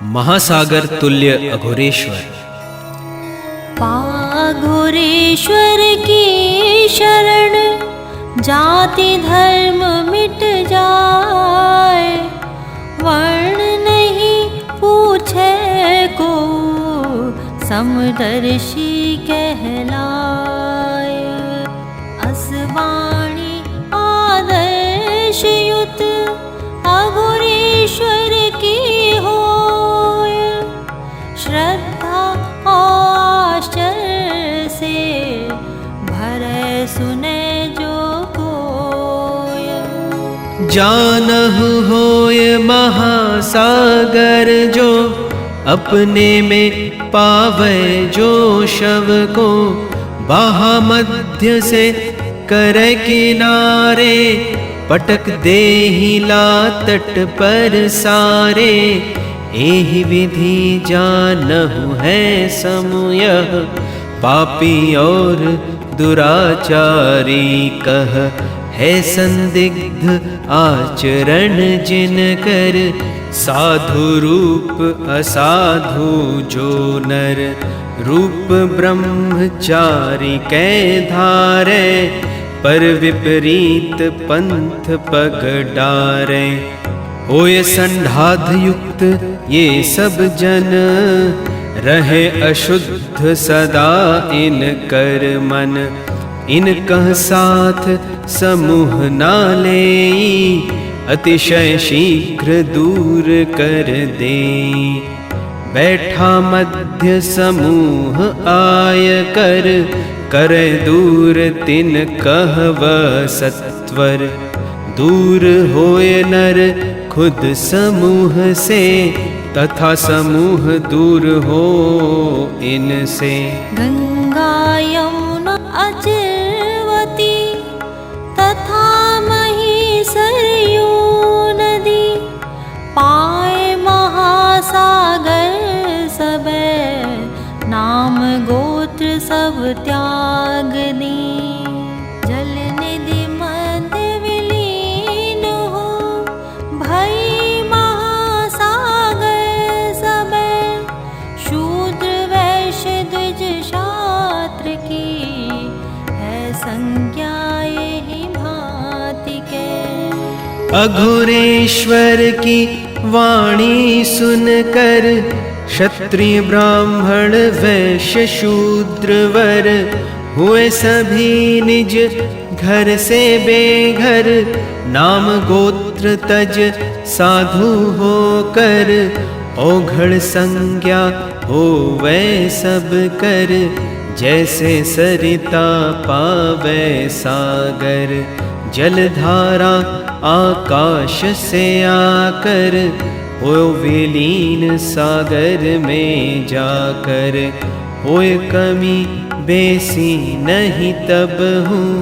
महासागर तुल्य अघोरेश्वर। पाघोरेश्वर की शरण, जाति धर्म मिट जाए। वर्ण नहीं पूछे को, समदर्शी कहलाए। असवाणी आदर्श युत, अघोरेश्वर की होय। श्रद्धा आश्चर्य से भरे सुने जो कोय। जानहु होय महासागर जो, अपने में पावे जो शव को। बाहा मध्य से करे किनारे, पटक देहिला तट पर सारे। एहि विधि जानहु है समूयः, पापी और दुराचारी कह। है संदिग्ध आचरण जिन कर, साधु रूप असाधु जो नर। रूप ब्रह्मचारी कै धारे, पर विपरीत पंथ पग डारे। होय संधाध युक्त ये सब जन, रहे अशुद्ध सदा इन कर मन। इनकह साथ समूह ना लेई, अतिशय शीघ्र दूर कर दे। बैठा मध्य समूह आय कर, करे दूर तिन कहव सत्वर। दूर होय नर खुद समूह से, तथा समूह दूर हो इनसे। गंगा यमुना अचिरवती, तथा मही सरयू नदी। पाए महासागर सबे, नाम गोत्र सब त्याग दी। जल निधि मध्य विलीन हो, भई महासागर सबे। शूद्र वैश्य द्विज शात्र की, है संज्ञा यही भांति के। अघोरेश्वर की वाणी सुनकर, क्षत्रिय ब्राह्मण वैश्य शूद्र वर। हुए सभी निज घर से बेघर, नाम गोत्र तज साधु होकर। औघड़ संज्ञा होवे सब कर, जैसे सरिता पावे सागर। जलधारा आकाश से आकर, होय विलीन सागर में जाकर। होय कमी बेसी नहीं तब हूँ,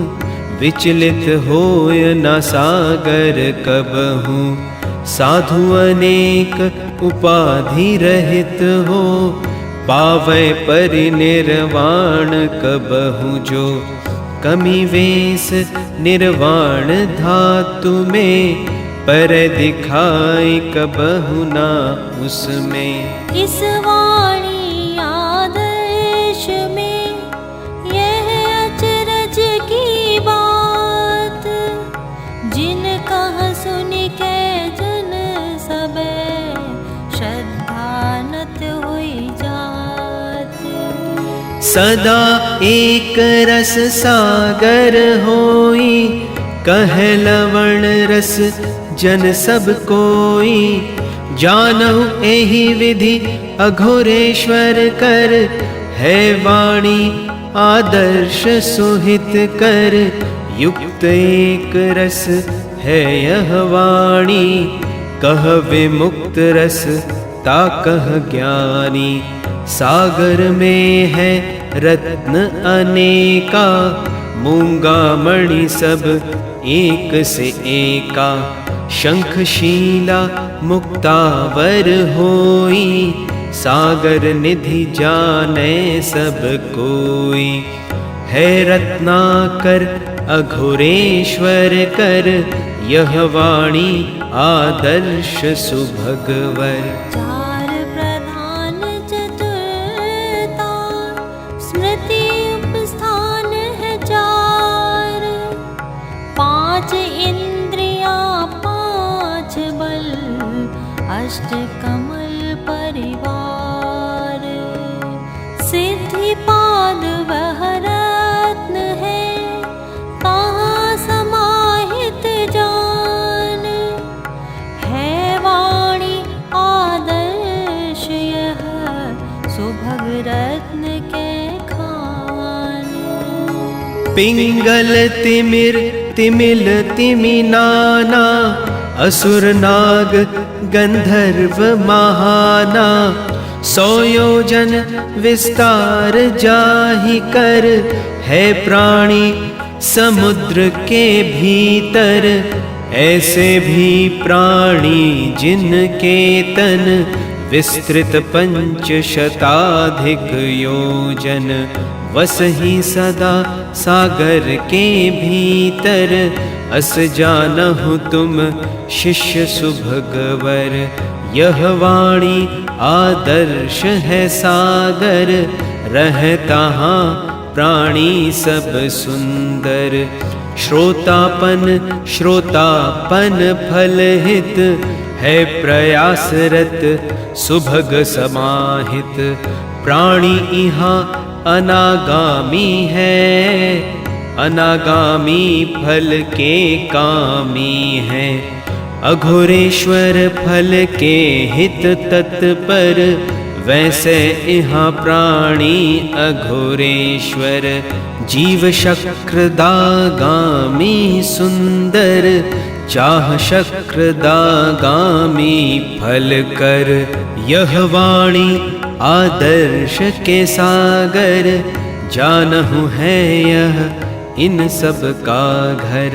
विचलित होय न सागर कब हूँ। साधु अनेक उपाधि रहित हो, पावे परिनिर्वाण कब हूँ जो। कमी वेश निर्वाण धातु में, पर दिखाई कबहु ना उसमें। इस वाणी आदर्श में, यह अचरज की बात। जिन कह सुन के जन सबे, श्रद्धानत हुई जात। सदा एक रस सागर होई, कह लवण रस जन सब कोई। जानहु एहि विधि अघोरेश्वर कर, है वाणी आदर्श सुहित कर। युक्त एक रस है यह वाणी, कह विमुक्त रस ता कह ज्ञानी। सागर में है रत्न अनेका, मूंगा मणि सब एक से एका। शंखशीला मुक्तावर होई, सागर निधि जाने सब कोई। है रत्नाकर अघोरेश्वर कर, यह वाणी आदर्श सुभगवर। चार कमल परिवार। सिद्धिपाद वह रत्न है, कहाँ समाहित जान। है वाणी आदर्श यह, सुभग रत्न के खान। पिंगल तिमिर तिमिल तिमिनाना, असुर नाग गंधर्व महाना। 100 योजन विस्तार जाहि कर, है प्राणी समुद्र के भीतर। ऐसे भी प्राणी जिनके तन, विस्तृत 500 योजन। वसहि सदा सागर के भीतर, अस जानहु तुम शिष्य सुभगवर। यह वाणी आदर्श है सागर, रहता प्राणी सब सुंदर। श्रोतापन फल हित, है प्रयासरत सुभग समाहित। प्राणी इहाँ अनागामी है, अनागामी फल के कामी है। अघोरेश्वर फल के हित तत्पर, वैसे यहाँ प्राणी अघोरेश्वर। जीव शक्रदागामी सुंदर, चाह शक्रदागामी फल कर। यह वाणी आदर्श के सागर, जानहु है यह इन सब का घर।